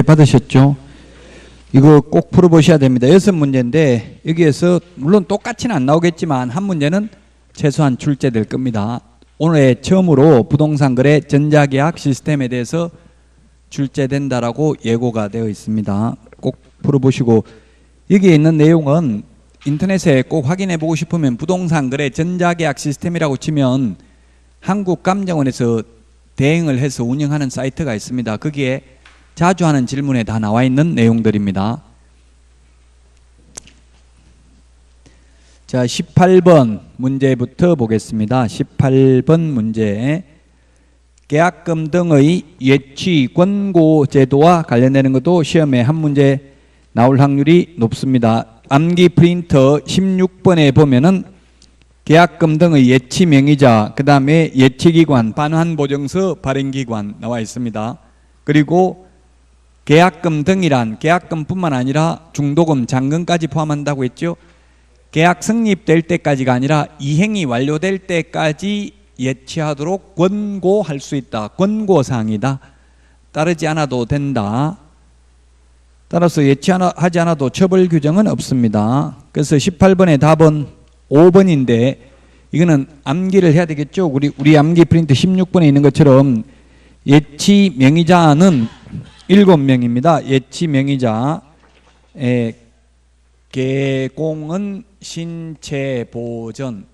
문제 받으셨죠? 이거 꼭 풀어보셔야 됩니다. 6문제인데 여기에서 물론 똑같이는 안 나오겠지만 한 문제는 최소한 출제될 겁니다. 오늘 처음으로 부동산 거래 전자계약 시스템에 대해서 출제된다라고 예고가 되어 있습니다. 꼭 풀어보시고, 여기에 있는 내용은 인터넷에 꼭 확인해 보고 싶으면 부동산 거래 전자계약 시스템이라고 치면 한국감정원에서 대행을 해서 운영하는 사이트가 있습니다. 거기에 자주 하는 질문에 다 나와 있는 내용들입니다. 자, 18번 문제부터 보겠습니다. 18번 문제. 계약금 등의 예치 권고 제도와 관련되는 것도 시험에 한 문제 나올 확률이 높습니다. 암기 프린터 16번에 보면은 계약금 등의 예치 명의자, 그 다음에 예치기관, 반환보증서 발행기관 나와 있습니다. 그리고 계약금 등이란 계약금뿐만 아니라 중도금, 잔금까지 포함한다고 했죠. 계약 성립될 때까지가 아니라 이행이 완료될 때까지 예치하도록 권고할 수 있다. 권고사항이다. 따르지 않아도 된다. 따라서 예치하지 않아도 처벌 규정은 없습니다. 그래서 18번의 답은 5번인데 이거는 암기를 해야 되겠죠. 우리 암기 프린트 16번에 있는 것처럼 예치 명의자는 7명입니다. 예치 명의자. 계공은 신체보전,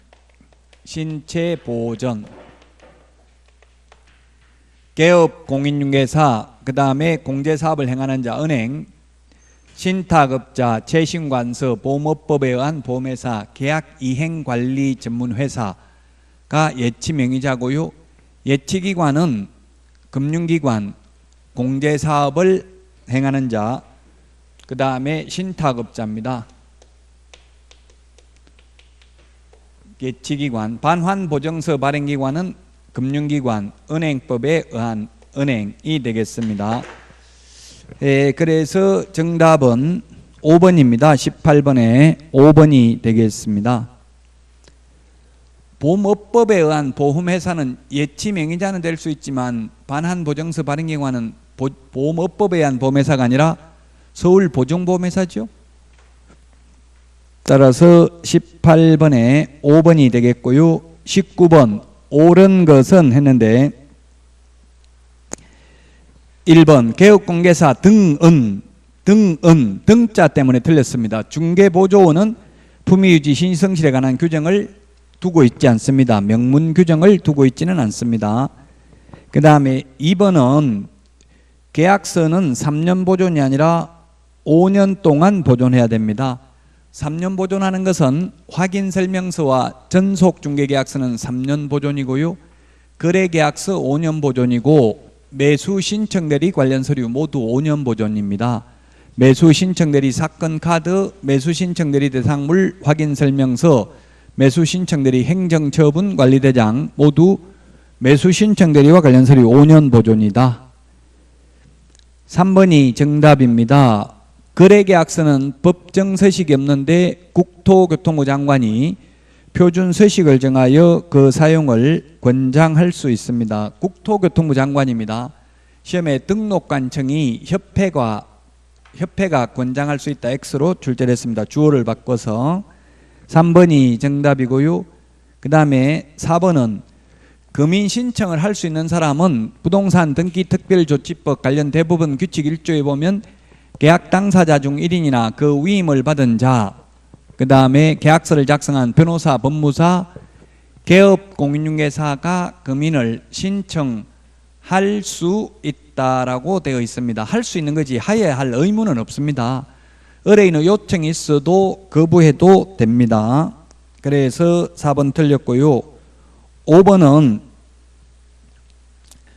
개업 공인중개사, 그 다음에 공제사업을 행하는 자 은행, 신탁업자, 채신관서, 보험업법에 의한 보험회사, 계약이행관리 전문회사가 예치명의자고요. 예치기관은 금융기관, 공제사업을 행하는 자, 그 다음에 신탁업자입니다. 예치기관, 반환보증서 발행기관은 금융기관, 은행법에 의한 은행이 되겠습니다. 그래서 정답은 5번입니다. 18번에 5번이 되겠습니다. 보험업법에 의한 보험회사는 예치명의자는 될 수 있지만 반환보증서 발행기관은 보험업법에 의한 보험회사가 아니라 서울보증보험회사죠. 따라서 18번에 5번이 되겠고요. 19번 옳은 것은 했는데 1번 개업공개사 등자 때문에 틀렸습니다. 중개보조원은 품위유지 신성실에 관한 규정을 두고 있지 않습니다. 명문 규정을 두고 있지는 않습니다. 그 다음에 2번은 계약서는 3년 보존이 아니라 5년 동안 보존해야 됩니다. 3년 보존하는 것은 확인설명서와 전속중개계약서는 3년 보존이고요. 거래계약서 5년 보존이고 매수신청대리 관련 서류 모두 5년 보존입니다. 매수신청대리 사건카드, 매수신청대리 대상물 확인설명서, 매수신청대리 행정처분관리대장 모두 매수신청대리와 관련 서류 5년 보존이다. 3번이 정답입니다. 거래계약서는 법정서식이 없는데 국토교통부 장관이 표준서식을 정하여 그 사용을 권장할 수 있습니다. 국토교통부 장관입니다. 시험에 등록관청이 협회가 권장할 수 있다. X로 출제됐습니다. 주어를 바꿔서. 3번이 정답이고요. 그 다음에 4번은 금인 신청을 할 수 있는 사람은 부동산 등기특별조치법 관련 대부분 규칙 1조에 보면 계약 당사자 중 1인이나 그 위임을 받은 자, 그 다음에 계약서를 작성한 변호사, 법무사, 개업공인중개사가 금인을 신청할 수 있다라고 되어 있습니다. 할 수 있는 거지 하여야 할 의무는 없습니다. 의뢰인의 요청이 있어도 거부해도 됩니다. 그래서 4번 틀렸고요. 5번은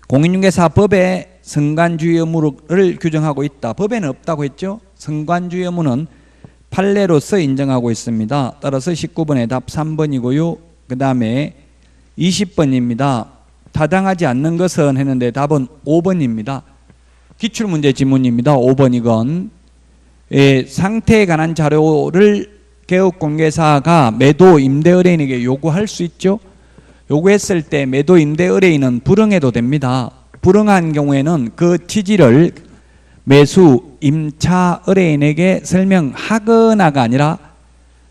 공인중개사법에 성관주의 의무를 규정하고 있다. 법에는 없다고 했죠. 성관주의 의무는 판례로서 인정하고 있습니다. 따라서 19번의 답 3번이고요. 그 다음에 20번입니다. 타당하지 않는 것은 했는데 답은 5번입니다. 기출문제 지문입니다. 5번 이건 상태에 관한 자료를 개업공개사가 매도 임대 의뢰인에게 요구할 수 있죠. 요구했을 때 매도 임대 의뢰인은 불응해도 됩니다. 불응한 경우에는 그 취지를 매수 임차 의뢰인에게 설명하거나가 아니라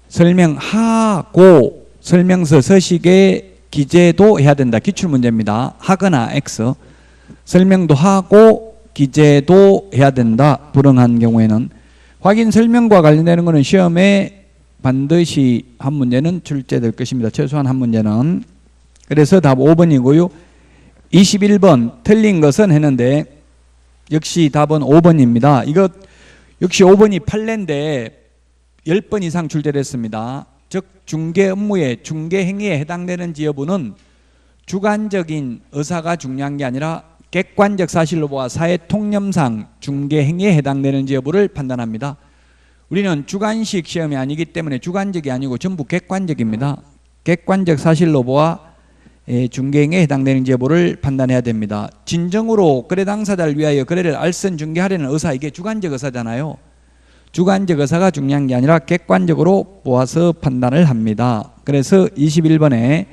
설명하고 설명서 서식에 기재도 해야 된다. 기출문제입니다. 하거나 X. 설명도 하고 기재도 해야 된다. 불응한 경우에는. 확인 설명과 관련되는 것은 시험에 반드시 한 문제는 출제될 것입니다. 최소한 한 문제는. 그래서 답 5번이고요. 21번 틀린 것은 했는데 역시 답은 5번입니다. 이거 역시 5번이 판례인데 10번 이상 출제됐습니다. 즉 중개 업무의 중개 행위에 해당되는지 여부는 주관적인 의사가 중요한 게 아니라 객관적 사실로 보아 사회 통념상 중개 행위에 해당되는지 여부를 판단합니다. 우리는 주관식 시험이 아니기 때문에 주관적이 아니고 전부 객관적입니다. 객관적 사실로 보아 중개 행위에 해당되는지 여부를 판단해야 됩니다. 진정으로 거래 당사자를 위하여 거래를 알선 중개하려는 의사, 이게 주관적 의사잖아요. 주관적 의사가 중요한 게 아니라 객관적으로 보아서 판단을 합니다. 그래서 21번에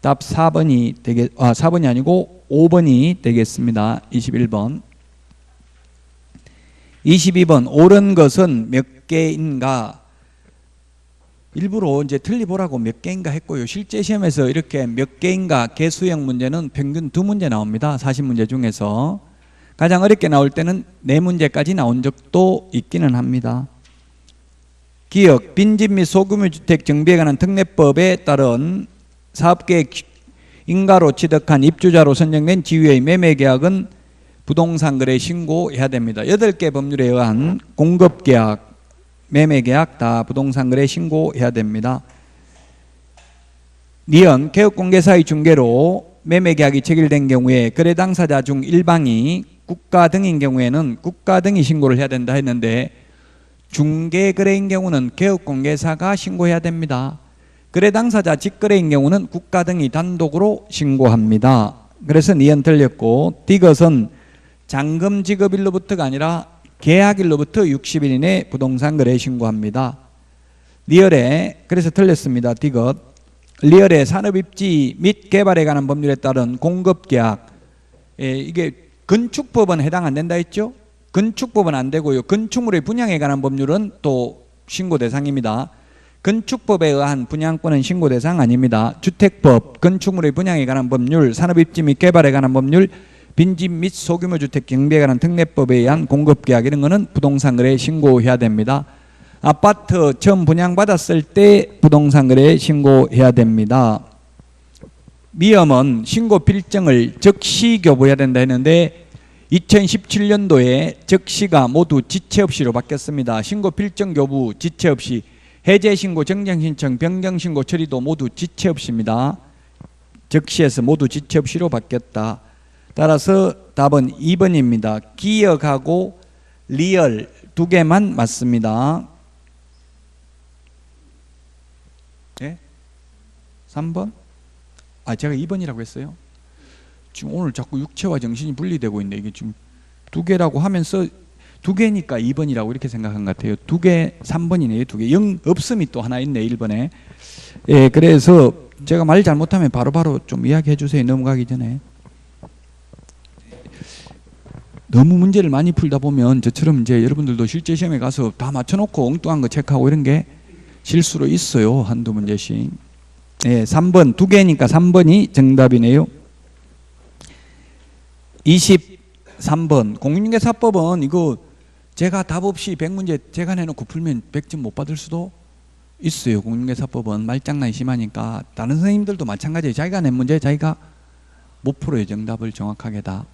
답 4번이 아니고 5번이 되겠습니다. 21번. 22번 옳은 것은 몇 개인가? 일부러 이제 틀리보라고 몇 개인가 했고요. 실제 시험에서 이렇게 몇 개인가 개수형 문제는 평균 2문제 나옵니다. 40문제 중에서. 가장 어렵게 나올 때는 4문제까지 나온 적도 있기는 합니다. 기억, 빈집 및 소규모주택 정비에 관한 특례법에 따른 사업계획 인가로 취득한 입주자로 선정된 지위의 매매계약은 부동산 거래 신고해야 됩니다. 8개 법률에 의한 공급계약, 매매계약 다 부동산 거래 신고해야 됩니다. 니은, 개업공개사의 중개로 매매계약이 체결된 경우에 거래 당사자 중 일방이 국가 등인 경우에는 국가 등이 신고를 해야 된다 했는데 중개거래인 경우는 개업공개사가 신고해야 됩니다. 거래 당사자 직거래인 경우는 국가 등이 단독으로 신고합니다. 그래서 니은 틀렸고 디귿은 잔금 지급일로부터가 아니라 계약일로부터 60일 이내 부동산 거래 신고합니다. 리얼에 그래서 틀렸습니다. 디귿. 리얼의 산업입지 및 개발에 관한 법률에 따른 공급계약, 이게 건축법은 해당 안 된다 했죠? 건축법은 안 되고요. 건축물의 분양에 관한 법률은 또 신고 대상입니다. 건축법에 의한 분양권은 신고 대상 아닙니다. 주택법, 건축물의 분양에 관한 법률, 산업입지 및 개발에 관한 법률, 빈집 및 소규모 주택 경비에 관한 특례법에 의한 공급계약 이런 거는 부동산 거래에 신고해야 됩니다. 아파트 처음 분양받았을 때 부동산 거래에 신고해야 됩니다. 미음은 신고 필정을 즉시 교부해야 된다 했는데 2017년도에 즉시가 모두 지체 없이로 바뀌었습니다. 신고 필정 교부 지체 없이, 해제 신고, 정정 신청, 변경 신고 처리도 모두 지체 없이입니다. 즉시에서 모두 지체 없이로 바뀌었다. 따라서 답은 2번입니다. 기억하고 리얼 두 개만 맞습니다. 예? 3번? 제가 2번이라고 했어요. 지금 오늘 자꾸 육체와 정신이 분리되고 있는데 이게 지금 두 개라고 하면서 두 개니까 2번이라고 이렇게 생각한 것 같아요. 두 개, 3번이네요. 두 개. 영 없음이 또 하나 있네, 1번에. 예, 그래서 제가 말 잘못하면 바로바로 좀 이야기해 주세요. 넘어가기 전에. 너무 문제를 많이 풀다 보면 저처럼 이제 여러분들도 실제 시험에 가서 다 맞춰놓고 엉뚱한 거 체크하고 이런 게 실수로 있어요. 한두 문제씩. 네, 3번 두 개니까 3번이 정답이네요. 23번 공인중개사법은 이거 제가 답 없이 100문제 제가 내놓고 풀면 100점 못 받을 수도 있어요. 공인중개사법은 말장난이 심하니까. 다른 선생님들도 마찬가지예요. 자기가 낸 문제 자기가 못 풀어요. 정답을 정확하게 다.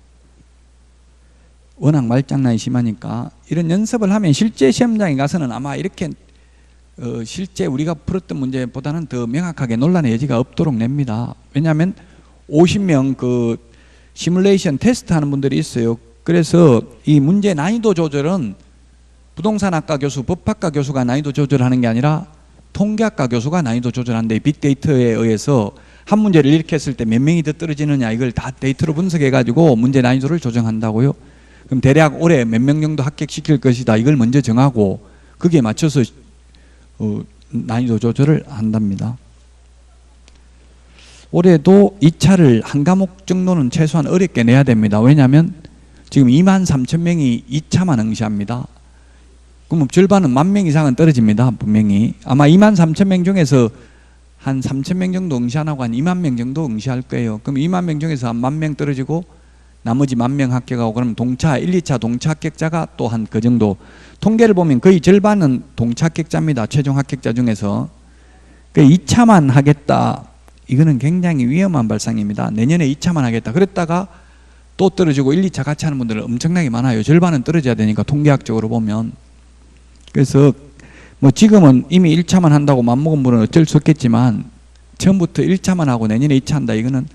워낙 말장난이 심하니까 이런 연습을 하면 실제 시험장에 가서는 아마 이렇게 실제 우리가 풀었던 문제보다는 더 명확하게 논란의 여지가 없도록 냅니다. 왜냐하면 50명 그 시뮬레이션 테스트 하는 분들이 있어요. 그래서 이 문제 난이도 조절은 부동산학과 교수, 법학과 교수가 난이도 조절하는 게 아니라 통계학과 교수가 난이도 조절하는데 빅데이터에 의해서 한 문제를 이렇게 했을 때 몇 명이 더 떨어지느냐 이걸 다 데이터로 분석해 가지고 문제 난이도를 조정한다고요. 그럼 대략 올해 몇 명 정도 합격시킬 것이다 이걸 먼저 정하고 거기에 맞춰서 난이도 조절을 한답니다. 올해도 2차를 한 과목 정도는 최소한 어렵게 내야 됩니다. 왜냐하면 지금 23,000명이 2차만 응시합니다. 그럼 절반은 10,000명 이상은 떨어집니다. 분명히. 아마 23,000명 중에서 한 3,000명 정도 응시 안 하고 한 20,000명 정도 응시할 거예요. 그럼 20,000명 중에서 한 10,000명 떨어지고 나머지 10,000명 합격하고, 그럼 동차 1, 2차 동차 합격자가 또 한 그 정도. 통계를 보면 거의 절반은 동차 합격자입니다. 최종 합격자 중에서. 그 2차만 하겠다. 이거는 굉장히 위험한 발상입니다. 내년에 2차만 하겠다. 그랬다가 또 떨어지고 1, 2차 같이 하는 분들은 엄청나게 많아요. 절반은 떨어져야 되니까, 통계학적으로 보면. 그래서 뭐 지금은 이미 1차만 한다고 맘먹은 분은 어쩔 수 없겠지만, 처음부터 1차만 하고 내년에 2차 한다. 이거는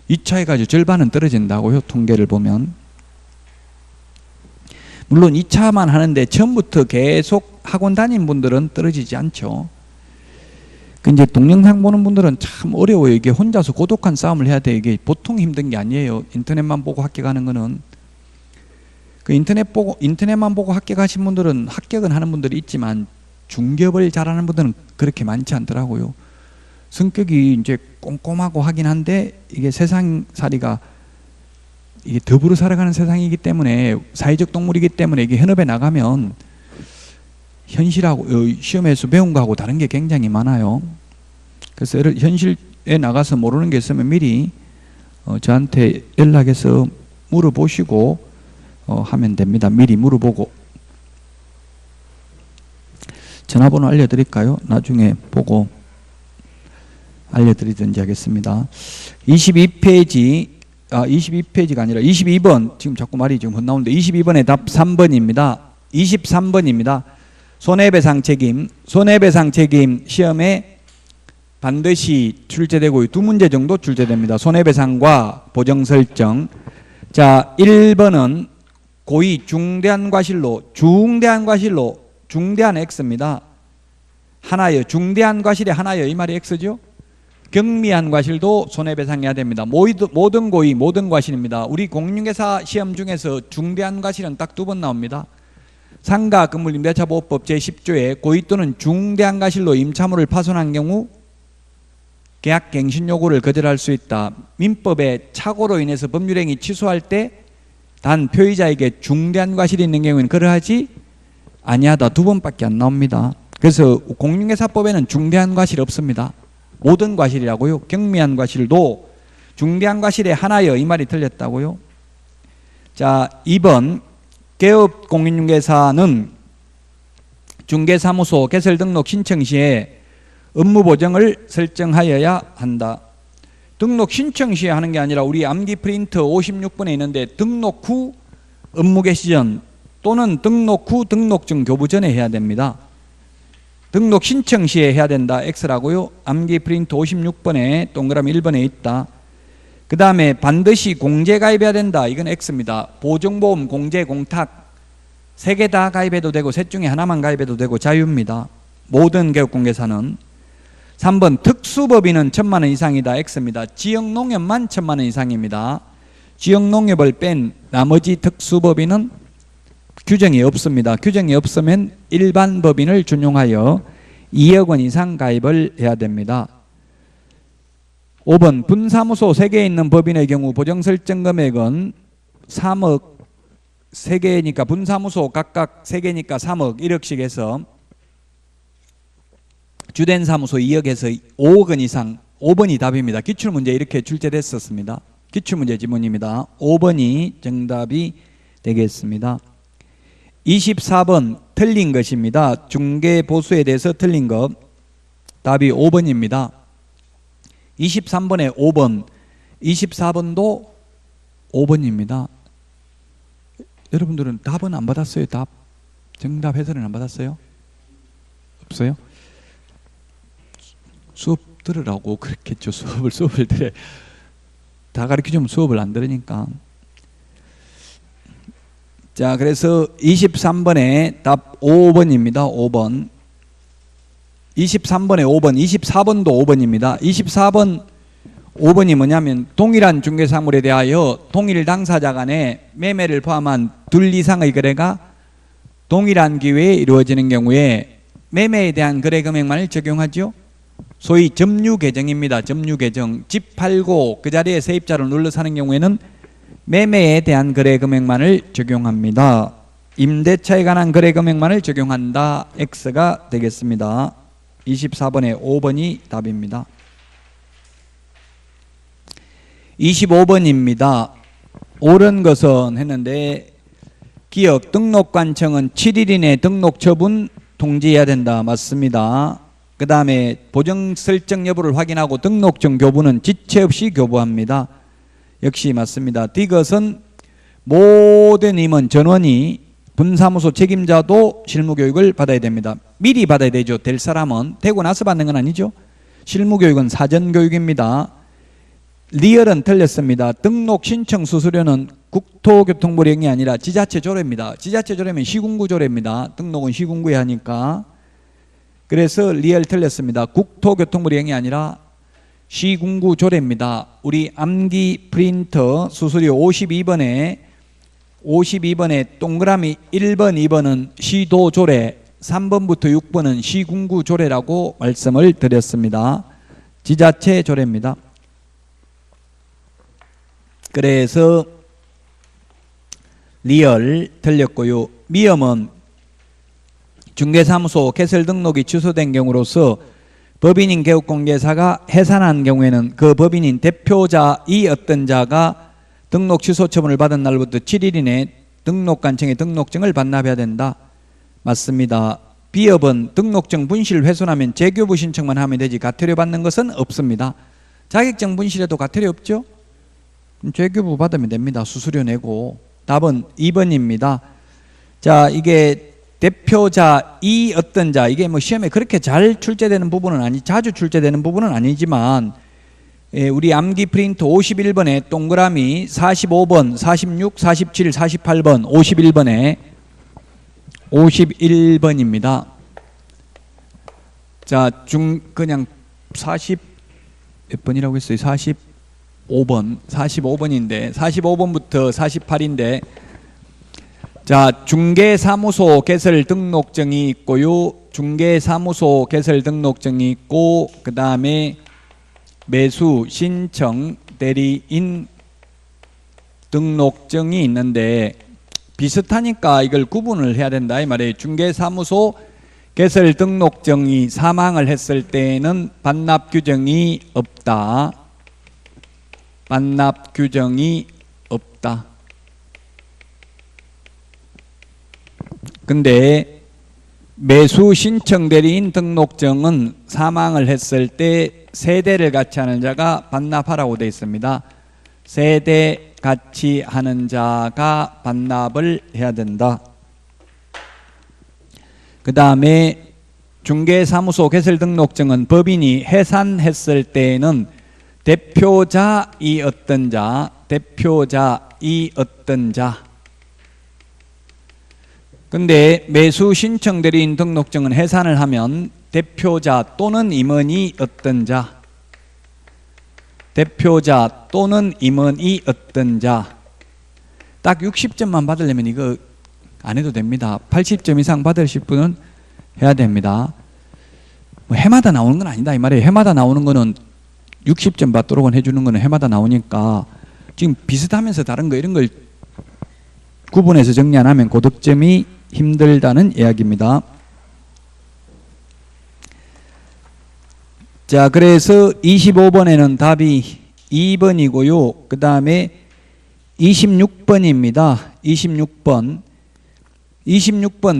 2차 해가지고 절반은 떨어진다고요. 통계를 보면. 물론 2차만 하는데 처음부터 계속 학원 다닌 분들은 떨어지지 않죠. 이제 동영상 보는 분들은 참 어려워요. 이게 혼자서 고독한 싸움을 해야 돼. 이게 보통 힘든 게 아니에요. 인터넷만 보고 합격하는 거는. 그 인터넷만 보고 합격하신 분들은 합격은 하는 분들이 있지만 중개업을 잘하는 분들은 그렇게 많지 않더라고요. 성격이 이제 꼼꼼하고 하긴 한데, 이게 세상살이가 이게 더불어 살아가는 세상이기 때문에, 사회적 동물이기 때문에, 이게 현업에 나가면 현실하고 시험에서 배운 거하고 다른 게 굉장히 많아요. 그래서 현실에 나가서 모르는 게 있으면 미리 저한테 연락해서 물어보시고 하면 됩니다. 미리 물어보고. 전화번호 알려드릴까요? 나중에 보고 알려드리든지 하겠습니다. 22페이지가 아니라 22번, 지금 자꾸 말이 지금 헛나오는데 22번의 답 3번입니다. 23번입니다. 손해배상 책임. 손해배상 책임 시험에 반드시 출제되고 두 문제 정도 출제됩니다. 손해배상과 보정설정. 자, 1번은 고의 중대한 과실로, 중대한 X입니다. 하나여, 중대한 과실에 하나여, 이 말이 X죠. 경미한 과실도 손해배상해야 됩니다. 모든 고의, 모든 과실입니다. 우리 공인중개사 시험 중에서 중대한 과실은 딱 2번 나옵니다. 상가 건물임대차보호법 제10조에 고의 또는 중대한 과실로 임차물을 파손한 경우 계약갱신 요구를 거절할 수 있다. 민법의 착오로 인해서 법률행위 취소할 때 단 표의자에게 중대한 과실이 있는 경우에는 그러하지 아니하다. 2번밖에 안 나옵니다. 그래서 공인중개사법에는 중대한 과실 없습니다. 모든 과실이라고요. 경미한 과실도 중대한 과실에 하나여, 이 말이 틀렸다고요. 자, 2번 개업 공인중개사는 중개사무소 개설 등록 신청 시에 업무 보정을 설정하여야 한다. 등록 신청 시에 하는 게 아니라 우리 암기 프린트 56번에 있는데 등록 후 업무 개시 전 또는 등록 후 등록증 교부 전에 해야 됩니다. 등록 신청 시에 해야 된다. X라고요. 암기 프린트 56번에 동그라미 1번에 있다. 그 다음에 반드시 공제 가입해야 된다. 이건 X입니다. 보증보험, 공제, 공탁 3개 다 가입해도 되고 셋 중에 하나만 가입해도 되고 자유입니다. 모든 개업공개사는. 3번 특수법인은 1,000만 원 이상이다. X입니다. 지역농협만 1,000만 원 이상입니다. 지역농협을 뺀 나머지 특수법인은 규정이 없습니다. 규정이 없으면 일반 법인을 준용하여 2억 원 이상 가입을 해야 됩니다. 5번 분사무소 3개 있는 법인의 경우 보정 설정 금액은 3억, 3개니까 분사무소 각각 3개니까 3억, 1억씩 해서 주된 사무소 2억에서 5억 원 이상. 5번이 답입니다. 기출문제 이렇게 출제됐었습니다. 기출문제 지문입니다. 5번이 정답이 되겠습니다. 24번 틀린 것입니다. 중개보수에 대해서 틀린 것. 답이 5번입니다. 23번에 5번, 24번도 5번입니다. 여러분들은 답은 안 받았어요? 답? 정답 해설은 안 받았어요? 없어요? 수업 들으라고 그랬겠죠. 수업을 들어. 다 가르쳐주면 수업을 안 들으니까. 자, 그래서 23번에 답 5번입니다. 5번. 23번에 5번, 24번도 5번입니다. 24번 5번이 뭐냐면 동일한 중개사물에 대하여 동일 당사자 간의 매매를 포함한 둘 이상의 거래가 동일한 기회에 이루어지는 경우에 매매에 대한 거래 금액만을 적용하죠. 소위 점유계정입니다. 점유계정. 집 팔고 그 자리에 세입자를 눌러 사는 경우에는 매매에 대한 거래 금액만을 적용합니다. 임대차에 관한 거래 금액만을 적용한다. X가 되겠습니다. 24번에 5번이 답입니다. 25번입니다. 옳은 것은 했는데 기업 등록관청은 7일 이내 등록 처분 통지해야 된다. 맞습니다. 그 다음에 보정 설정 여부를 확인하고 등록증 교부는 지체 없이 교부합니다. 역시 맞습니다. D것은 모든 임원 전원이 분사무소 책임자도 실무교육을 받아야 됩니다. 미리 받아야 되죠. 될 사람은. 되고 나서 받는 건 아니죠. 실무교육은 사전교육입니다. 리얼은 틀렸습니다. 등록 신청 수수료는 국토교통부령이 아니라 지자체 조례입니다. 지자체 조례면 시군구 조례입니다. 등록은 시군구에 하니까. 그래서 리얼 틀렸습니다. 국토교통부령이 아니라 시군구 조례입니다. 우리 암기 프린터 수수료 52번에 동그라미 1번, 2번은 시도 조례, 3번부터 6번은 시군구 조례라고 말씀을 드렸습니다. 지자체 조례입니다. 그래서 리얼 틀렸고요. 미음은 중개사무소 개설 등록이 취소된 경우로서 법인인 개업공개사가 해산한 경우에는 그 법인인 대표자이 어떤 자가 등록 취소 처분을 받은 날부터 7일 이내 등록관청에 등록증을 반납해야 된다. 맞습니다. B업은 등록증 분실 훼손하면 재교부 신청만 하면 되지 과태료 받는 것은 없습니다. 자격증 분실에도 과태료 없죠? 재교부 받으면 됩니다. 수수료 내고. 답은 2번입니다. 자, 이게 대표자 이 어떤 자, 이게 뭐 시험에 그렇게 잘 출제되는 부분은 자주 출제되는 부분은 아니지만 우리 암기 프린트 51번에 동그라미 45번, 46, 47, 48번, 51번에 51번입니다. 자, 그냥 40 몇 번이라고 했어요? 45번, 45번인데 45번부터 48인데 자, 중개사무소 개설 등록증이 있고요. 중개사무소 개설 등록증이 있고 그 다음에 매수 신청 대리인 등록증이 있는데 비슷하니까 이걸 구분을 해야 된다 이 말이에요. 중개사무소 개설 등록증이 사망을 했을 때는 반납 규정이 없다. 반납 규정이 없다. 근데 매수 신청 대리인 등록증은 사망을 했을 때 세대를 같이 하는 자가 반납하라고 되어 있습니다. 세대 같이 하는 자가 반납을 해야 된다. 그 다음에 중개사무소 개설 등록증은 법인이 해산했을 때에는 대표자이 어떤 자, 대표자이 어떤 자. 근데 매수 신청 대리인 등록증은 해산을 하면 대표자 또는 임원이 어떤 자, 대표자 또는 임원이 어떤 자. 딱 60점만 받으려면 이거 안 해도 됩니다. 80점 이상 받으실 분은 해야 됩니다. 뭐 해마다 나오는 건 아니다 이 말이에요. 해마다 나오는 거는 60점 받도록 해주는 거는 해마다 나오니까 지금 비슷하면서 다른 거 이런 걸 구분해서 정리 안 하면 고득점이 힘들다는 이야기입니다. 자, 그래서 25번에는 답이 2번이고요. 그 다음에 26번입니다. 26번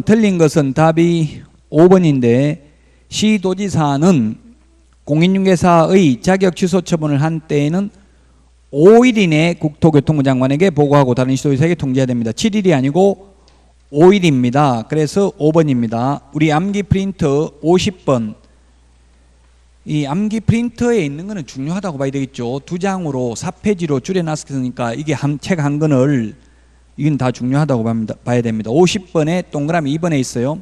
틀린 것은 답이 5번인데 시도지사는 공인중개사의 자격 취소 처분을 한 때에는 5일 이내 국토교통부 장관에게 보고하고 다른 시도지사에게 통지해야 됩니다. 7일이 아니고 5일입니다. 그래서 5번입니다. 우리 암기 프린터 50번. 이 암기 프린터에 있는 거는 중요하다고 봐야 되겠죠. 2장으로 4페이지로 줄여놨으니까 이게 책 한 권을 이건 다 중요하다고 봐야 됩니다. 50번에 동그라미 2번에 있어요.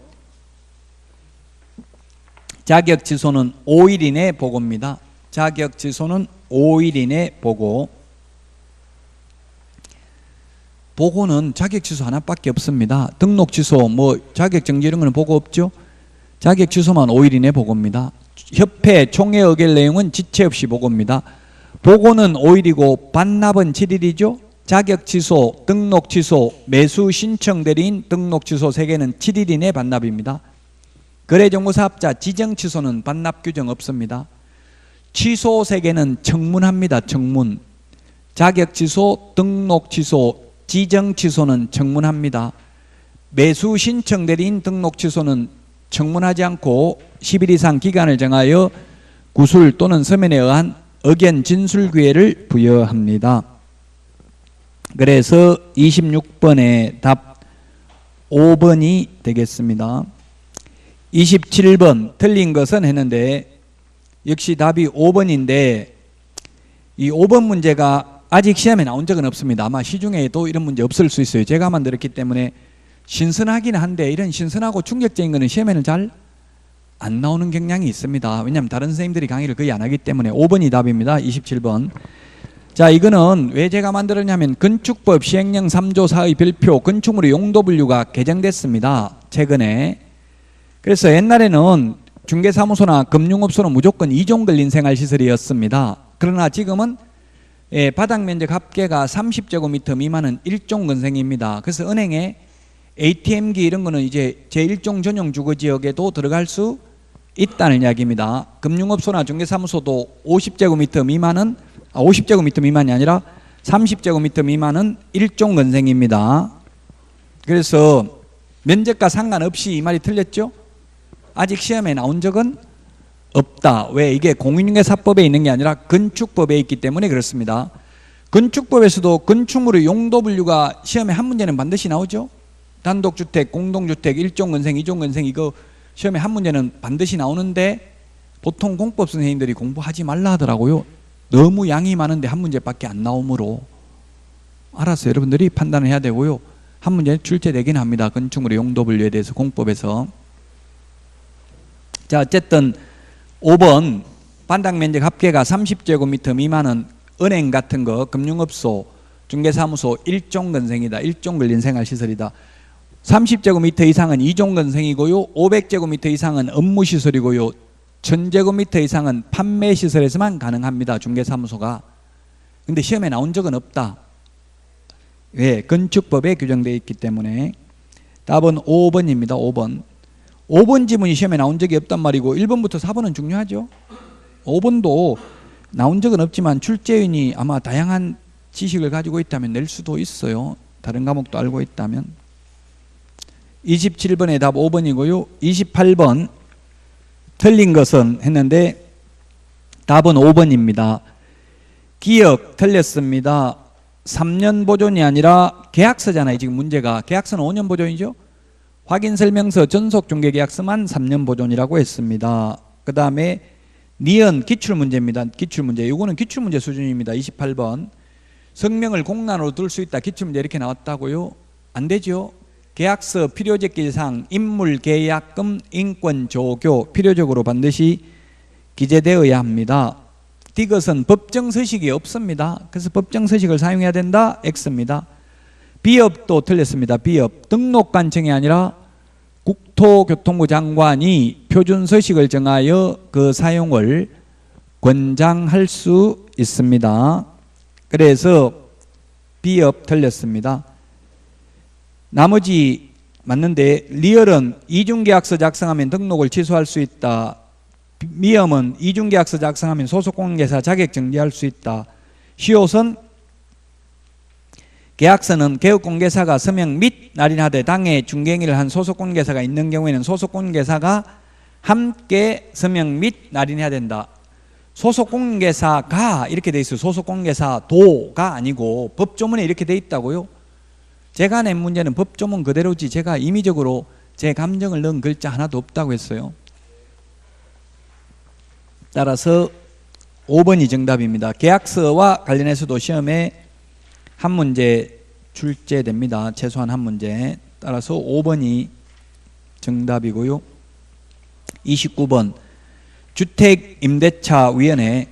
자격 취소는 5일 이내 보고입니다. 자격 취소는 5일 이내 보고. 보고는 자격 취소 하나밖에 없습니다. 등록 취소, 뭐 자격 정지 이런 거는 보고 없죠. 자격 취소만 5일 이내 보고입니다. 협회 총회 의결 내용은 지체 없이 보고입니다. 보고는 5일이고 반납은 7일이죠. 자격 취소, 등록 취소, 매수 신청 대리인 등록 취소 3개는 7일 이내 반납입니다. 거래정보사업자 지정 취소는 반납 규정 없습니다. 취소 3개는 청문합니다. 청문. 자격 취소, 등록 취소, 지정 취소는 청문합니다. 매수 신청 대리인 등록 취소는 청문하지 않고 10일 이상 기간을 정하여 구술 또는 서면에 의한 의견 진술 기회를 부여합니다. 그래서 26번의 답 5번이 되겠습니다. 27번 틀린 것은 했는데 역시 답이 5번인데 이 5번 문제가 아직 시험에 나온 적은 없습니다. 아마 시중에도 이런 문제 없을 수 있어요. 제가 만들었기 때문에 신선하긴 한데 이런 신선하고 충격적인 거는 시험에는 잘 안 나오는 경향이 있습니다. 왜냐하면 다른 선생님들이 강의를 거의 안 하기 때문에 5번이 답입니다. 27번. 자, 이거는 왜 제가 만들었냐면 건축법 시행령 3조 4의 별표 건축물의 용도 분류가 개정됐습니다. 최근에. 그래서 옛날에는 중개사무소나 금융업소는 무조건 2종 걸린 생활시설이었습니다. 그러나 지금은 바닥 면적 합계가 30제곱미터 미만은 1종 건생입니다. 그래서 은행에 ATM기 이런 거는 이제 제1종 전용 주거지역에도 들어갈 수 있다는 이야기입니다. 금융업소나 중개사무소도 50제곱미터 미만은 50제곱미터 미만이 아니라 30제곱미터 미만은 1종 건생입니다. 그래서 면적과 상관없이 이 말이 틀렸죠? 아직 시험에 나온 적은 없다. 왜? 이게 공인중개사법에 있는 게 아니라 건축법에 있기 때문에 그렇습니다. 건축법에서도 건축물의 용도 분류가 시험에 한 문제는 반드시 나오죠. 단독주택, 공동주택, 1종 건생, 2종 건생 이거 시험에 한 문제는 반드시 나오는데 보통 공법 선생님들이 공부하지 말라 하더라고요. 너무 양이 많은데 한 문제밖에 안 나오므로 알아서 여러분들이 판단을 해야 되고요. 한 문제 출제되긴 합니다. 건축물의 용도 분류에 대해서 공법에서. 자, 어쨌든 5번 반당 면적 합계가 30제곱미터 미만은 은행 같은 거, 금융업소, 중개사무소 1종 건생이다. 1종 걸린 생활시설이다. 30제곱미터 이상은 2종 건생이고요. 500제곱미터 이상은 업무시설이고요. 1000제곱미터 이상은 판매시설에서만 가능합니다. 중개사무소가. 근데 시험에 나온 적은 없다. 왜? 건축법에 규정되어 있기 때문에. 답은 5번입니다. 5번. 5번 지문이 시험에 나온 적이 없단 말이고 1번부터 4번은 중요하죠. 5번도 나온 적은 없지만 출제인이 아마 다양한 지식을 가지고 있다면 낼 수도 있어요. 다른 과목도 알고 있다면. 27번의 답 5번이고요. 28번 틀린 것은 했는데 답은 5번입니다. 기억 틀렸습니다. 3년 보존이 아니라 계약서잖아요. 지금 문제가. 계약서는 5년 보존이죠. 확인설명서 전속중개계약서만 3년 보존이라고 했습니다. 그 다음에 니은 기출문제입니다. 기출문제. 이거는 기출문제 수준입니다. 28번. 성명을 공란으로 둘 수 있다. 기출문제 이렇게 나왔다고요? 안 되죠. 계약서 필요적기상 인물계약금 인권조교 필요적으로 반드시 기재되어야 합니다. 디귿은 법정서식이 없습니다. 그래서 법정서식을 사용해야 된다. X입니다. 비업도 틀렸습니다. 비업. 등록관청이 아니라 국토교통부 장관이 표준서식을 정하여 그 사용을 권장할 수 있습니다. 그래서 비업 틀렸습니다. 나머지 맞는데 리얼은 이중계약서 작성하면 등록을 취소할 수 있다. 미엄은 이중계약서 작성하면 소속공인중개사 자격 정지할 수 있다. 시옷은 계약서는 개업공개사가 서명 및 날인하되 당해 중개행위를 한 소속공인중개사가 있는 경우에는 소속공인중개사가 함께 서명 및 날인해야 된다. 소속공인중개사가 이렇게 돼 있어요. 소속공인중개사도가 아니고 법조문에 이렇게 돼 있다고요. 제가 낸 문제는 법조문 그대로지 제가 임의적으로 제 감정을 넣은 글자 하나도 없다고 했어요. 따라서 5번이 정답입니다. 계약서와 관련해서도 시험에 한 문제 출제됩니다. 최소한 한 문제. 따라서 5번이 정답이고요. 29번 주택임대차위원회.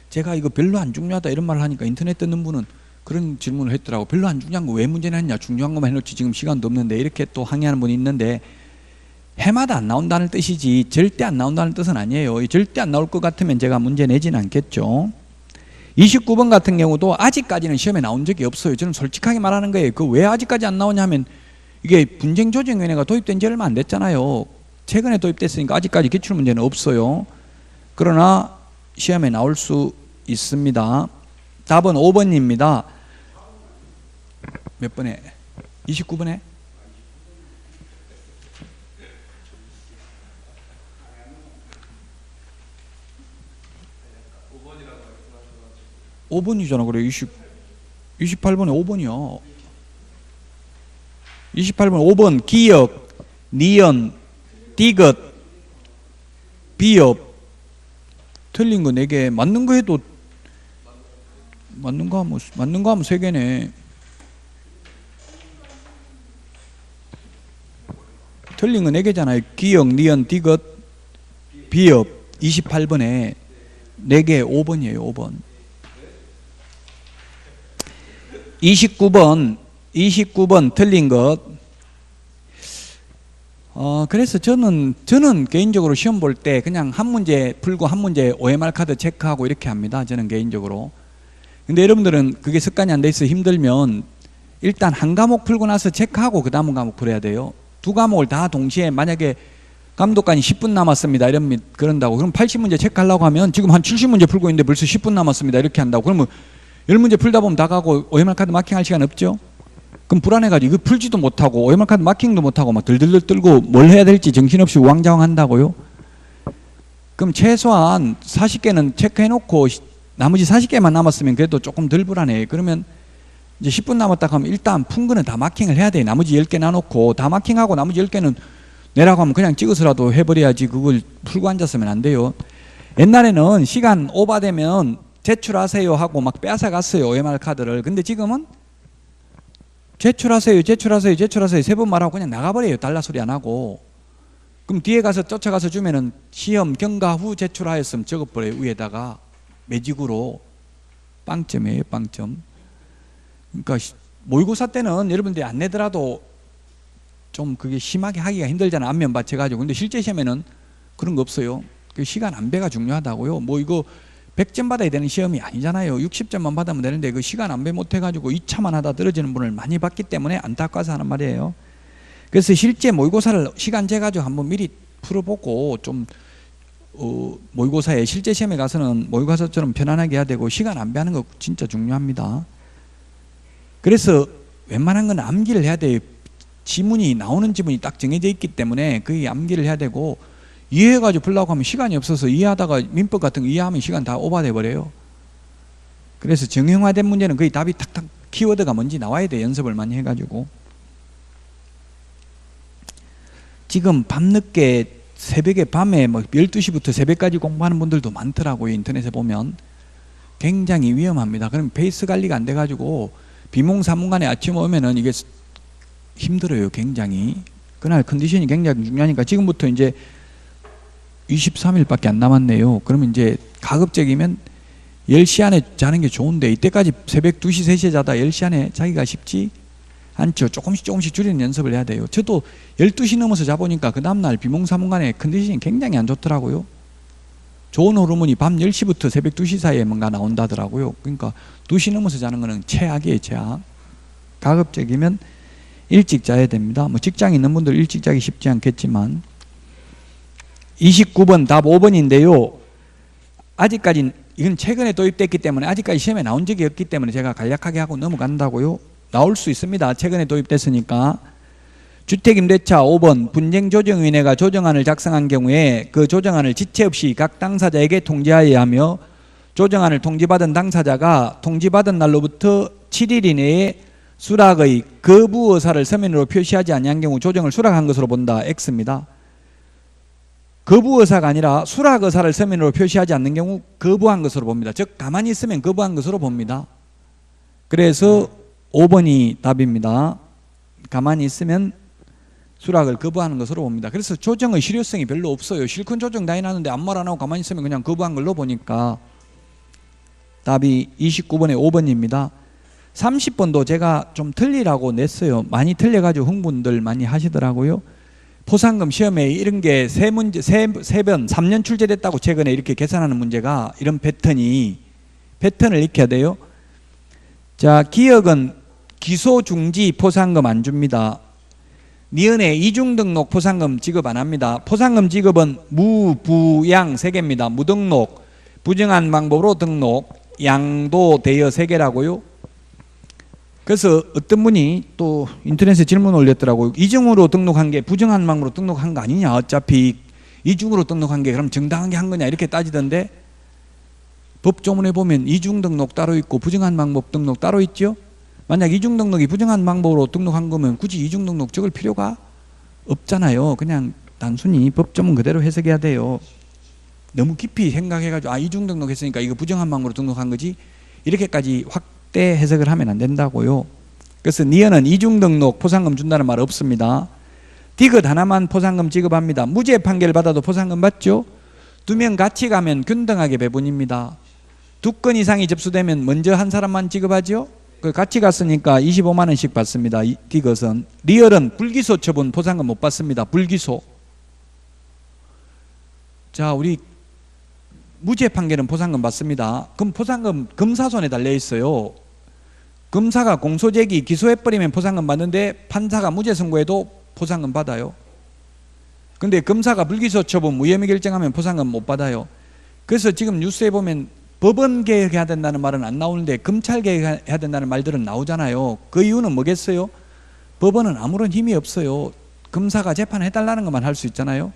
제가 이거 별로 안 중요하다 이런 말을 하니까 인터넷 듣는 분은 그런 질문을 했더라고. 별로 안 중요한 거 왜 문제는 했냐. 중요한 것만 해놓지 지금 시간도 없는데 이렇게 또 항의하는 분이 있는데 해마다 안 나온다는 뜻이지 절대 안 나온다는 뜻은 아니에요. 절대 안 나올 것 같으면 제가 문제 내지는 않겠죠. 29번 같은 경우도 아직까지는 시험에 나온 적이 없어요. 저는 솔직하게 말하는 거예요. 그 왜 아직까지 안 나오냐면 이게 분쟁조정위원회가 도입된 지 얼마 안 됐잖아요. 최근에 도입됐으니까 아직까지 기출문제는 없어요. 그러나 시험에 나올 수 있습니다. 답은 5번입니다. 몇 번에? 29번에? (5번이잖아) 그래. 28번에 5번이야. 28번 5번 기역, 니은, 디귿, 비읍. 틀린 거 4개, 맞는 거 해도 맞는 거 하면 3개네. 틀린 거 4개잖아요. 기역, 니은, 디귿, 비읍. 28번에 4개 5번이에요. 5번. 29번 틀린 것. 그래서 저는 개인적으로 시험 볼 때 그냥 한 문제 풀고 한 문제 OMR 카드 체크하고 이렇게 합니다. 저는 개인적으로. 근데 여러분들은 그게 습관이 안 돼 있어 힘들면 일단 한 과목 풀고 나서 체크하고 그 다음 과목 풀어야 돼요. 두 과목을 다 동시에 만약에 감독관이 10분 남았습니다 이러면 그런다고 그럼 80문제 체크하려고 하면 지금 한 70문제 풀고 있는데 벌써 10분 남았습니다 이렇게 한다고 그러면 10문제 풀다 보면 다 가고 OMR 카드 마킹할 시간 없죠? 그럼 불안해가지고 이거 풀지도 못하고 OMR 카드 마킹도 못하고 막 들들들 떨고 뭘 해야 될지 정신없이 우왕좌왕 한다고요? 그럼 최소한 40개는 체크해놓고 나머지 40개만 남았으면 그래도 조금 덜 불안해. 그러면 이제 10분 남았다 하면 일단 푼 거는 다 마킹을 해야 돼. 나머지 10개 놔놓고 다 마킹하고 나머지 10개는 내라고 하면 그냥 찍어서라도 해버려야지 그걸 풀고 앉았으면 안 돼요. 옛날에는 시간 오버되면 제출하세요 하고 막 뺏어갔어요 OMR 카드를. 근데 지금은 제출하세요 3번 말하고 그냥 나가버려요. 달라 소리 안 하고. 그럼 뒤에 가서 쫓아가서 주면은 시험 경과 후 제출하였음 적어버려요. 위에다가 매직으로. 빵점이에요. 빵점. 그러니까 모의고사 때는 여러분들이 안 내더라도 좀 그게 심하게 하기가 힘들잖아. 안면 받쳐가지고. 근데 실제 시험에는 그런 거 없어요. 그 시간 안배가 중요하다고요. 뭐 이거 100점 받아야 되는 시험이 아니잖아요. 60점만 받으면 되는데 그 시간 안배 못해가지고 2차만 하다 떨어지는 분을 많이 봤기 때문에 안타까워서 하는 말이에요. 그래서 실제 모의고사를 시간 재가지고 한번 미리 풀어보고 좀 모의고사에 실제 시험에 가서는 모의고사처럼 편안하게 해야 되고 시간 안배하는 거 진짜 중요합니다. 그래서 웬만한 건 암기를 해야 돼요. 지문이 나오는 지문이 딱 정해져 있기 때문에 그게 암기를 해야 되고 이해해가지고 풀려고 하면 시간이 없어서 이해하다가 민법 같은 거 이해하면 시간 다 오버돼 버려요. 그래서 정형화된 문제는 거의 답이 탁탁 키워드가 뭔지 나와야 돼. 연습을 많이 해가지고. 지금 밤늦게 새벽에 밤에 뭐 12시부터 새벽까지 공부하는 분들도 많더라고요. 인터넷에 보면. 굉장히 위험합니다. 그럼 페이스 관리가 안 돼가지고 비몽사몽간에 아침에 오면은 이게 힘들어요. 굉장히. 그날 컨디션이 굉장히 중요하니까 지금부터 이제 23일밖에 안 남았네요. 그러면 이제 가급적이면 10시 안에 자는 게 좋은데 이때까지 새벽 2시, 3시에 자다 10시 안에 자기가 쉽지 않죠. 조금씩 줄이는 연습을 해야 돼요. 저도 12시 넘어서 자보니까 그 다음날 비몽사몽간에 컨디션이 굉장히 안 좋더라고요. 좋은 호르몬이 밤 10시부터 새벽 2시 사이에 뭔가 나온다더라고요. 그러니까 2시 넘어서 자는 거는 최악이에요. 최악. 가급적이면 일찍 자야 됩니다. 뭐 직장에 있는 분들 일찍 자기 쉽지 않겠지만. 29번 답 5번인데요. 아직까지 이건 최근에 도입됐기 때문에 아직까지 시험에 나온 적이 없기 때문에 제가 간략하게 하고 넘어간다고요. 나올 수 있습니다. 최근에 도입됐으니까. 주택임대차 5번 분쟁조정위원회가 조정안을 작성한 경우에 그 조정안을 지체 없이 각 당사자에게 통지하여야 하며 조정안을 통지받은 당사자가 통지받은 날로부터 7일 이내에 수락의 거부 의사를 서면으로 표시하지 아니한 경우 조정을 수락한 것으로 본다. X입니다. 거부 의사가 아니라 수락 의사를 서면으로 표시하지 않는 경우 거부한 것으로 봅니다. 즉 가만히 있으면 거부한 것으로 봅니다. 그래서 5번이 답입니다. 가만히 있으면 수락을 거부하는 것으로 봅니다. 그래서 조정의 실효성이 별로 없어요. 실컷 조정 다 해놨는데 아무 말 안 하고 가만히 있으면 그냥 거부한 걸로 보니까 답이 29번에 5번입니다. 30번도 제가 좀 틀리라고 냈어요. 많이 틀려가지고 흥분들 많이 하시더라고요. 포상금 시험에 이런 게 세 문제, 세 번, 3년 출제됐다고 최근에 이렇게 계산하는 문제가 이런 패턴이 패턴을 익혀야 돼요. 자, 기역은 기소, 중지, 포상금 안 줍니다. 니은에 이중등록 포상금 지급 안 합니다. 포상금 지급은 무, 부, 양 3개입니다. 무등록, 부정한 방법으로 등록, 양도, 대여 3개라고요. 그래서 어떤 분이 또 인터넷에 질문 올렸더라고요. 이중으로 등록한 게 부정한 방법으로 등록한 거 아니냐. 어차피 이중으로 등록한 게 그럼 정당하게 한 거냐 이렇게 따지던데, 법조문에 보면 이중 등록 따로 있고 부정한 방법 등록 따로 있죠. 만약 이중 등록이 부정한 방법으로 등록한 거면 굳이 이중 등록 적을 필요가 없잖아요. 그냥 단순히 법조문 그대로 해석해야 돼요. 너무 깊이 생각해가지고 이중 등록했으니까 이거 부정한 방법으로 등록한 거지 이렇게까지 확대 해석을 하면 안 된다고요. 그래서 니은은 이중 등록 포상금 준다는 말 없습니다. 디귿 하나만 포상금 지급합니다. 무죄 판결 받아도 포상금 받죠. 2명 같이 가면 균등하게 배분입니다. 2건 이상이 접수되면 먼저 한 사람만 지급하죠. 같이 갔으니까 25만 원씩 받습니다. 디귿은. 리얼은 불기소 처분 포상금 못 받습니다. 불기소. 자, 우리 무죄 판결은 포상금 받습니다. 그럼 포상금 검사 손에 달려 있어요. 검사가 공소제기 기소해버리면 포상금 받는데 판사가 무죄 선고해도 포상금 받아요. 근데 검사가 불기소 처분 무혐의 결정하면 포상금 못 받아요. 그래서 지금 뉴스에 보면 법원 개혁해야 된다는 말은 안 나오는데 검찰 개혁해야 된다는 말들은 나오잖아요. 그 이유는 뭐겠어요? 법원은 아무런 힘이 없어요. 검사가 재판해달라는 것만 할 수 있잖아요.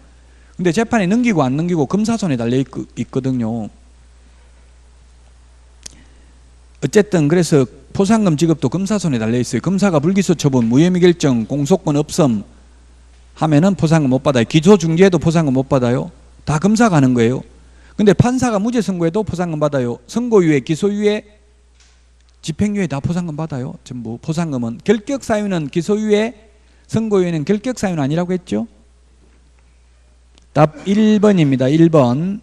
근데 재판에 넘기고 안 넘기고 검사 손에 달려 있거든요. 어쨌든 그래서 포상금 지급도 검사 손에 달려 있어요. 검사가 불기소 처분 무혐의 결정 공소권 없음 하면은 포상금 못 받아요. 기소 중지해도 포상금 못 받아요. 다 검사가 하는 거예요. 근데 판사가 무죄 선고해도 포상금 받아요. 선고유예, 기소유예, 집행유예 다 포상금 받아요. 전부 포상금은. 결격사유는 기소유예, 선고유예는 결격사유는 아니라고 했죠. 답 1번입니다. 1번.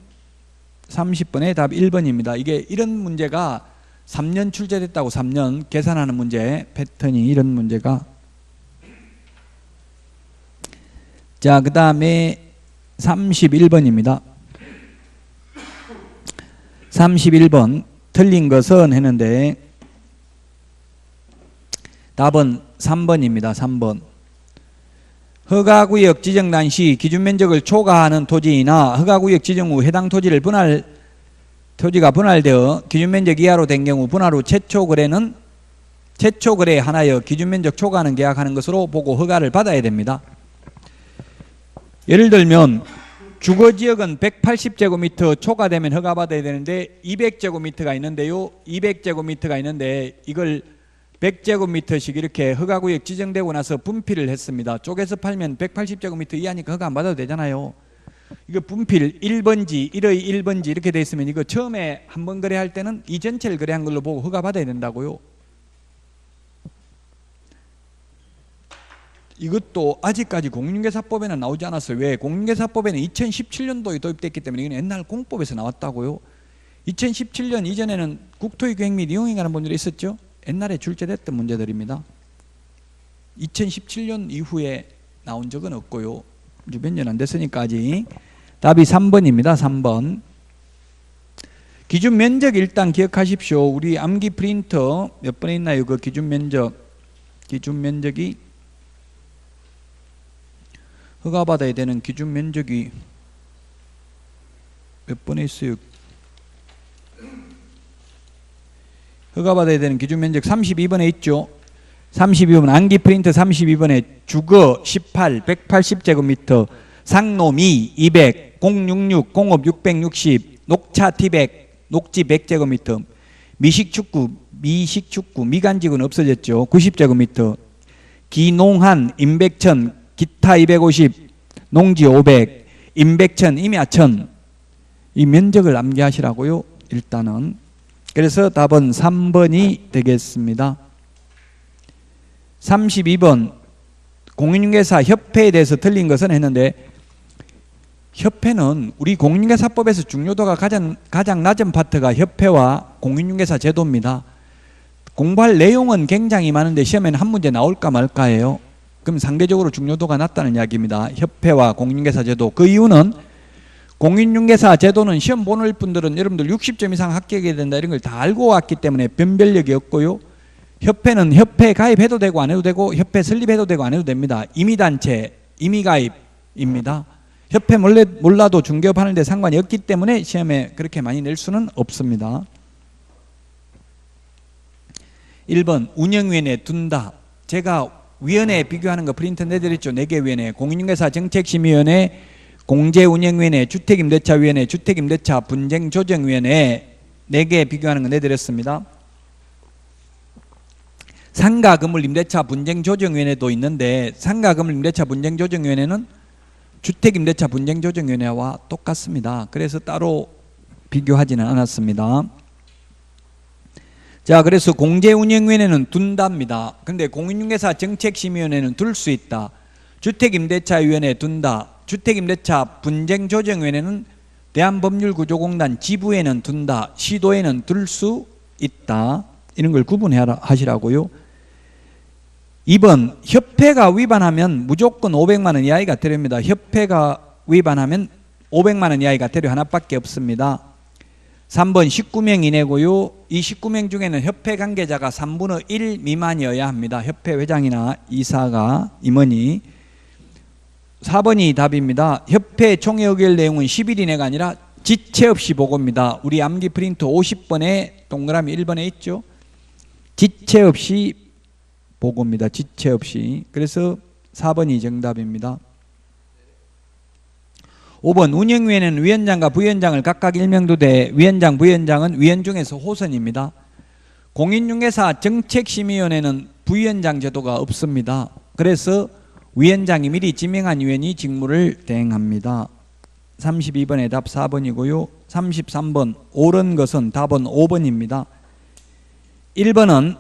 30번에 답 1번입니다. 이게 이런 문제가 3년 출제됐다고 3년 계산하는 문제 패턴이 이런 문제가. 자, 그 다음에 31번입니다. 31번 틀린 것은 했는데 답은 3번입니다. 3번. 허가구역 지정단 시 기준면적을 초과하는 토지나 허가구역 지정 후 해당 토지가 분할되어 기준면적 이하로 된 경우 분할 후 최초 거래에 한하여 기준면적 초과하는 계약하는 것으로 보고 허가를 받아야 됩니다. 예를 들면 주거지역은 180제곱미터 초과되면 허가받아야 되는데 200제곱미터가 있는데요. 200제곱미터가 있는데 이걸 100제곱미터씩 이렇게 허가구역 지정되고 나서 분필을 했습니다. 쪼개서 팔면 180제곱미터 이하니까 허가 안 받아도 되잖아요. 이거 분필 1번지, 1의 1번지 이렇게 돼 있으면 이거 처음에 한 번 거래할 때는 이 전체를 거래한 걸로 보고 허가 받아야 된다고요. 이것도 아직까지 공인중개사법에는 나오지 않았어요. 왜? 공인중개사법에는 2017년도에 도입됐기 때문에 이건 옛날 공법에서 나왔다고요. 2017년 이전에는 국토의계획 및 이용에 관한 법률이 있었죠. 옛날에 출제됐던 문제들입니다. 2017년 이후에 나온 적은 없고요. 이제 몇 년 안 됐으니까 아직. 답이 3번입니다. 3번. 기준 면적 일단 기억하십시오. 우리 암기 프린터 몇 번에 있나요? 그 기준 면적. 기준 면적이 허가받아야 되는 기준 면적이 몇 번에 있어요? 허가받아야 되는 기준 면적 32번에 있죠. 32번 암기 프린터 32번에 주거 18, 180제곱미터, 상노미 200, 066, 공업 660, 녹차 T100, 녹지 100제곱미터, 미식축구, 미간직은 없어졌죠. 90제곱미터, 기농한, 임백천, 기타 250, 농지 500, 임백천, 임야천 이 면적을 암기하시라고요. 일단은. 그래서 답은 3번이 되겠습니다. 32번 공인중개사 협회에 대해서 틀린 것은 했는데 협회는 우리 공인중개사법에서 중요도가 가장 낮은 파트가 협회와 공인중개사 제도입니다. 공부할 내용은 굉장히 많은데 시험에는 한 문제 나올까 말까예요. 그럼 상대적으로 중요도가 낮다는 이야기입니다. 협회와 공인중개사 제도. 그 이유는 공인중개사 제도는 시험 보는 분들은 여러분들 60점 이상 합격해야 된다 이런 걸 다 알고 왔기 때문에 변별력이 없고요. 협회는 협회 가입해도 되고 안 해도 되고 협회 설립해도 되고 안 해도 됩니다. 임의단체, 임의가입입니다. 협회 몰라도 중개업하는 데 상관이 없기 때문에 시험에 그렇게 많이 낼 수는 없습니다. 1번 운영위원회 둔다. 제가 위원회 비교하는 거 프린트 내드렸죠. 4개 위원회. 공인중개사 정책심의위원회, 공제운영위원회, 주택임대차위원회, 주택임대차 분쟁조정위원회 4개 비교하는 거 내드렸습니다. 상가건물임대차 분쟁조정위원회도 있는데 상가건물임대차 분쟁조정위원회는 주택임대차 분쟁조정위원회와 똑같습니다. 그래서 따로 비교하지는 않았습니다. 자, 그래서 공제운영위원회는 둔답니다. 근데 공인중개사 정책심의위원회는 둘 수 있다. 주택임대차위원회 둔다. 주택임대차 분쟁조정위원회는 대한법률구조공단 지부에는 둔다. 시도에는 둘 수 있다. 이런 걸 구분하시라고요. 2번 협회가 위반하면 무조건 500만 원 이하가 되렵니다. 협회가 위반하면 500만 원 이하가 되려 하나밖에 없습니다. 3번 19명 이내고요. 이 19명 중에는 협회 관계자가 3분의 1 미만이어야 합니다. 협회 회장이나 이사가 임원이. 4번이 답입니다. 협회 총회 의결 내용은 10일 이내가 아니라 지체 없이 보고입니다. 우리 암기 프린트 50번에 동그라미 1번에 있죠. 지체 없이 보고입니다. 지체 없이. 그래서 4번이 정답입니다. 5번 운영위원회는 위원장과 부위원장을 각각 일명두되 위원장, 부위원장은 위원 중에서 호선입니다. 공인중개사 정책심의위원회는 부위원장 제도가 없습니다. 그래서 위원장이 미리 지명한 위원이 직무를 대행합니다. 32번의 답 4번이고요. 33번 옳은 것은 답은 5번입니다. 1번은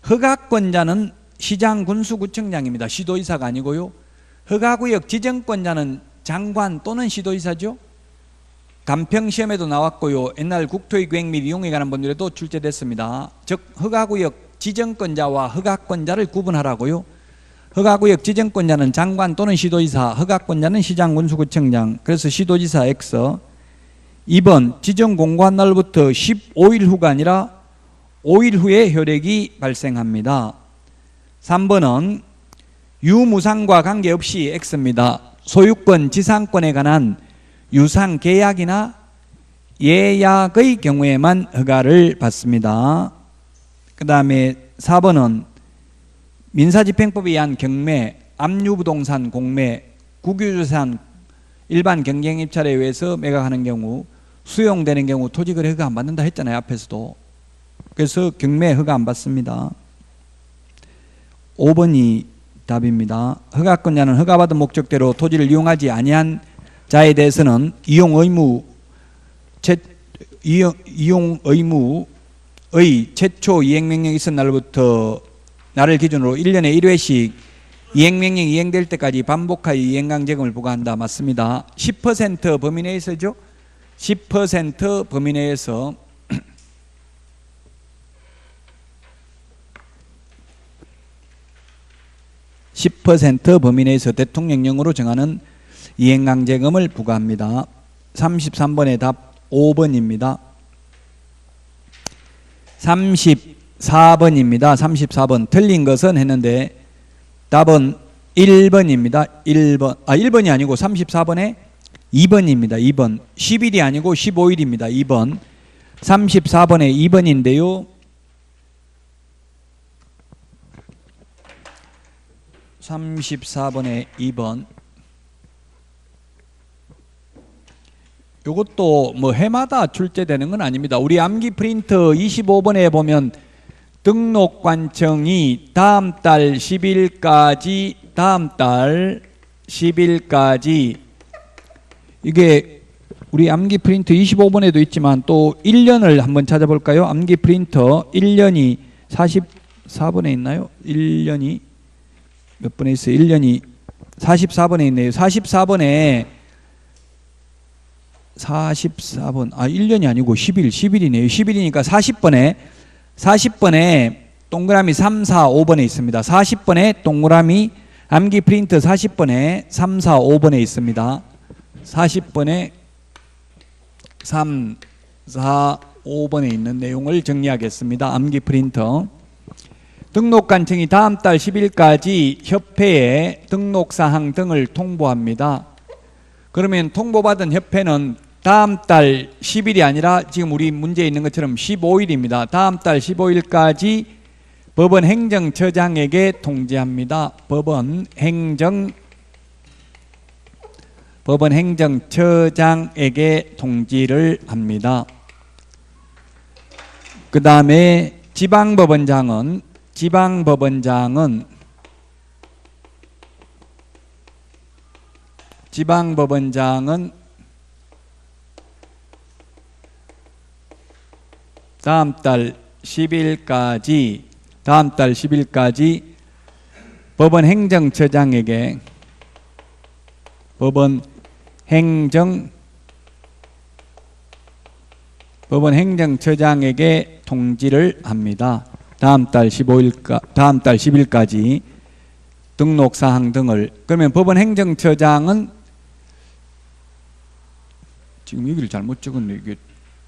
허가권자는 시장, 군수, 구청장입니다. 시도의사가 아니고요. 허가구역 지정권자는 장관 또는 시도의사죠. 간평시험에도 나왔고요. 옛날 국토의 계획 및 이용에 관한 법률에도 출제됐습니다. 즉 허가구역 지정권자와 허가권자를 구분하라고요. 허가구역 지정권자는 장관 또는 시도의사, 허가권자는 시장, 군수, 구청장. 그래서 시도지사 X. 2번 지정 공고한 날부터 15일 후가 아니라 5일 후에 효력이 발생합니다. 3번은 유무상과 관계없이 X입니다. 소유권, 지상권에 관한 유상 계약이나 예약의 경우에만 허가를 받습니다. 그 다음에 4번은 민사집행법에 의한 경매, 압류부동산 공매, 국유재산 일반 경쟁입찰에 의해서 매각하는 경우 수용되는 경우 토지거래 허가 안 받는다 했잖아요. 앞에서도. 그래서 경매 허가 안 받습니다. 5번이 답입니다. 허가권자는 허가받은 목적대로 토지를 이용하지 아니한 자에 대해서는 이용 의무의 최초 이행명령이 있은 날부터 날을 기준으로 1년에 1회씩 이행명령이 이행될 때까지 반복하여 이행강제금을 부과한다. 맞습니다. 10% 범위 내에서죠. 10% 범위 내에서 10% 범위 내에서 대통령령으로 정하는 이행강제금을 부과합니다. 33번의 답 5번입니다. 34번입니다. 34번 틀린 것은 했는데 답은 1번입니다. 1번이 아니고 34번에 2번입니다. 2번 10일이 아니고 15일입니다. 2번 34번에 2번인데요. 34번에 2번. 이것도 뭐 해마다 출제되는 건 아닙니다. 우리 암기 프린트 25번에 보면 등록관청이 다음 달 10일까지 이게 우리 암기 프린트 25번에도 있지만 또 1년을 한번 찾아볼까요? 암기 프린터 1년이 44번에 있나요? 1년이 몇 번에 있어요? 1년이 44번에 있네요. 44번에 44번 1년이 아니고 10일이네요. 10일이니까 40번에 동그라미 3, 4, 5번에 있습니다. 40번에 동그라미 암기 프린트 40번에 3, 4, 5번에 있습니다. 40번에 3, 4, 5번에 있는 내용을 정리하겠습니다. 암기 프린터. 등록관청이 다음 달 10일까지 협회에 등록사항 등을 통보합니다. 그러면 통보받은 협회는 다음 달 10일이 아니라 지금 우리 문제에 있는 것처럼 15일입니다. 다음 달 15일까지 법원 행정처장에게 통지합니다. 법원 행정처장에게 통지를 합니다. 그 다음에 지방법원장은 다음 달 10일까지 법원 행정처장에게 통지를 합니다. 다음 달 10일까지 등록사항 등을. 그러면 법원 행정처장은 지금 여기를 잘못 적었네. 이게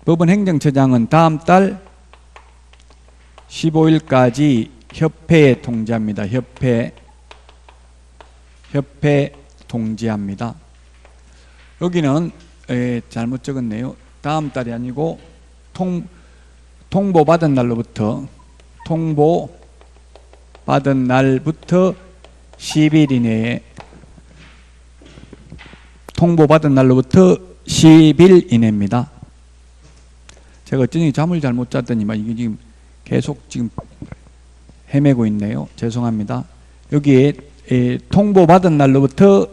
법원 행정처장은 다음 달 15일까지 협회에 통지합니다. 협회 통지합니다. 여기는 잘못 적었네요. 다음 달이 아니고 통보받은 날로부터 10일 이내에 통보받은 날로부터 10일 이내입니다. 제가 어쩐지 잠을 잘못 잤더니만 이게 지금 계속 지금 헤매고 있네요. 죄송합니다. 여기에 통보받은 날로부터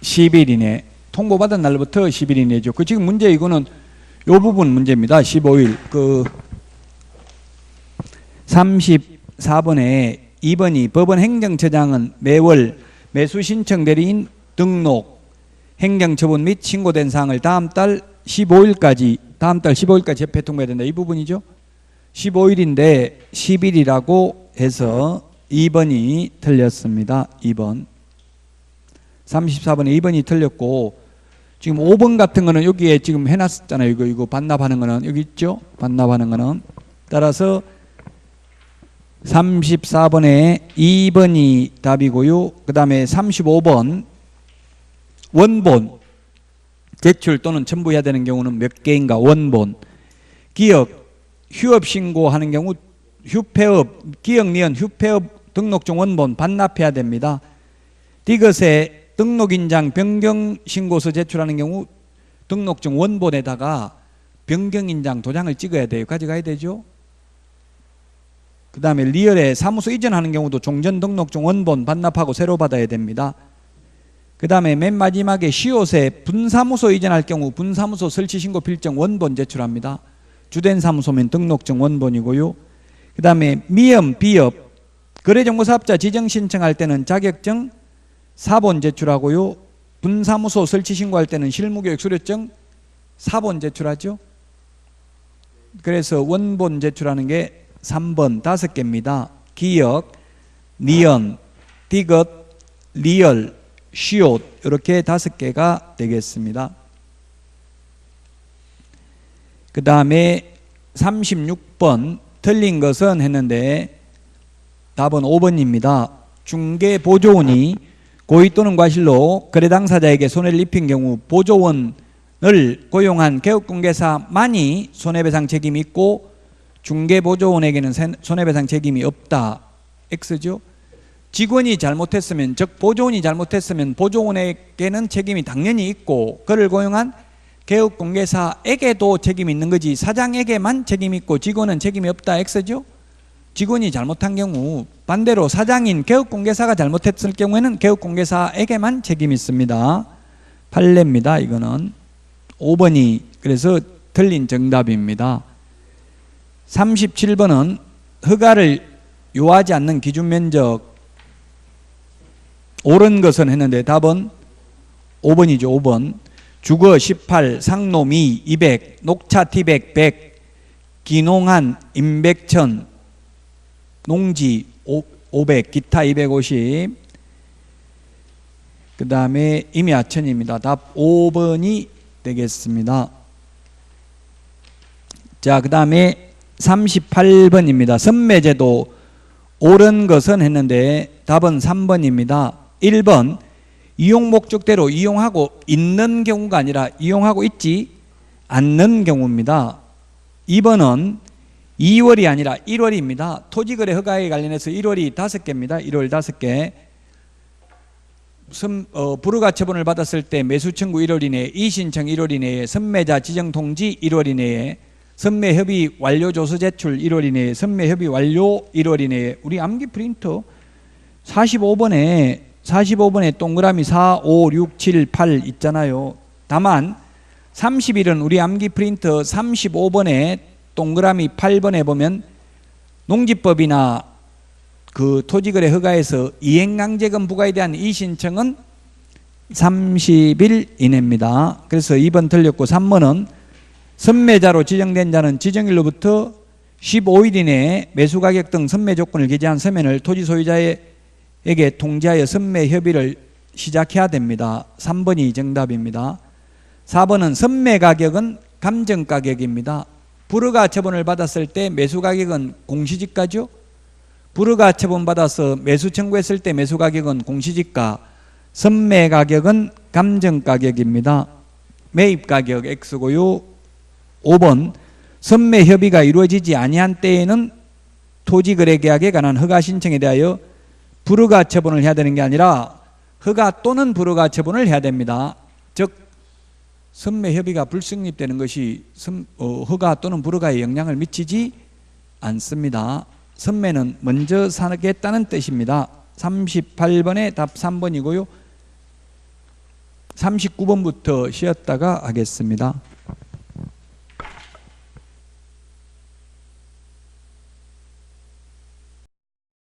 10일 이내, 통보받은 날로부터 10일 이내죠. 그 지금 문제 이거는 요 부분 문제입니다. 15일. 그 34번에 2번이 법원 행정처장은 매월 매수 신청 대리인 등록, 행정처분 및 신고된 사항을 다음 달 15일까지 협회 통보해야 된다. 이 부분이죠. 15일인데 10일이라고 해서 2번이 틀렸습니다. 2번. 34번에 2번이 틀렸고, 지금 5번 같은 거는 여기에 지금 해놨었잖아요. 이거 반납하는 거는 여기 있죠. 반납하는 거는. 따라서 34번에 2번이 답이고요. 그 다음에 35번 원본 제출 또는 첨부해야 되는 경우는 몇 개인가. 원본. 기업 휴업 신고하는 경우 기업 니은 휴폐업 등록증 원본 반납해야 됩니다. 디귿에 등록인장 변경 신고서 제출하는 경우 등록증 원본에다가 변경인장 도장을 찍어야 돼요. 가져가야 되죠. 그 다음에 리얼에 사무소 이전하는 경우도 종전 등록증 원본 반납하고 새로 받아야 됩니다. 그 다음에 맨 마지막에 시옷에 분사무소 이전할 경우 분사무소 설치 신고 필증 원본 제출합니다. 주된 사무소면 등록증 원본이고요. 그 다음에 미업, 비업, 거래정보사업자 지정 신청할 때는 자격증 사본 제출하고요. 분사무소 설치 신고할 때는 실무교육 수료증 사본 제출하죠. 그래서 원본 제출하는 게 3번 5개입니다. 기역, 니언, 디귿, 리얼, 시옷 이렇게 5개가 되겠습니다. 그 다음에 36번 틀린 것은 했는데 답은 5번입니다. 중개보조원이 고의 또는 과실로 거래 당사자에게 손해를 입힌 경우 보조원을 고용한 개업공개사만이 손해배상 책임이 있고 중개보조원에게는 손해배상 책임이 없다. X죠. 직원이 잘못했으면, 즉 보조원이 잘못했으면 보조원에게는 책임이 당연히 있고 그를 고용한 개업공개사에게도 책임이 있는 거지 사장에게만 책임이 있고 직원은 책임이 없다. X죠. 직원이 잘못한 경우 반대로 사장인 개업공개사가 잘못했을 경우에는 개업공개사에게만 책임이 있습니다. 판례입니다. 이거는 5번이 그래서 틀린 정답입니다. 37번은 허가를 요하지 않는 기준면적 옳은 것은 했는데 답은 5번이죠. 5번. 주거 18, 상노미 200, 녹차 티백 100, 기농한 임백천, 농지 500, 기타 250. 그 다음에 임야천입니다. 답 5번이 되겠습니다. 자, 그 다음에 38번입니다. 선매제도 옳은 것은 했는데 답은 3번입니다. 1번 이용 목적대로 이용하고 있는 경우가 아니라 이용하고 있지 않는 경우입니다. 2번은 2월이 아니라 1월입니다. 토지거래 허가에 관련해서 1월이 5개입니다. 1월 5개. 불허가 처분을 받았을 때 매수 청구 1월 이내에, 이의신청 1월 이내에, 선매자 지정 통지 1월 이내에, 선매 협의 완료 조서 제출 1월 이내에, 선매 협의 완료 1월 이내에. 우리 암기 프린터 45번에 동그라미 4, 5, 6, 7, 8 있잖아요. 다만 30일은 우리 암기 프린터 35번에 동그라미 8번에 보면 농지법이나 그 토지거래 허가에서 이행강제금 부과에 대한 이의신청은 30일 이내입니다. 그래서 2번 틀렸고 3번은 선매자로 지정된 자는 지정일로부터 15일 이내에 매수가격 등 선매 조건을 기재한 서면을 토지 소유자에게 통지하여 선매 협의를 시작해야 됩니다. 3번이 정답입니다. 4번은 선매가격은 감정가격입니다. 불허가 처분을 받았을 때 매수가격은 공시지가죠. 불허가 처분받아서 매수 청구했을 때 매수가격은 공시지가, 선매가격은 감정가격입니다. 매입가격 X고요. 5번 선매협의가 이루어지지 아니한 때에는 토지거래계약에 관한 허가 신청에 대하여 불허가 처분을 해야 되는 게 아니라 허가 또는 불허가 처분을 해야 됩니다. 즉 선매협의가 불성립되는 것이 허가 또는 불허가에 영향을 미치지 않습니다. 선매는 먼저 사겠다는 뜻입니다. 38번의 답 3번이고요. 39번부터 쉬었다가 하겠습니다.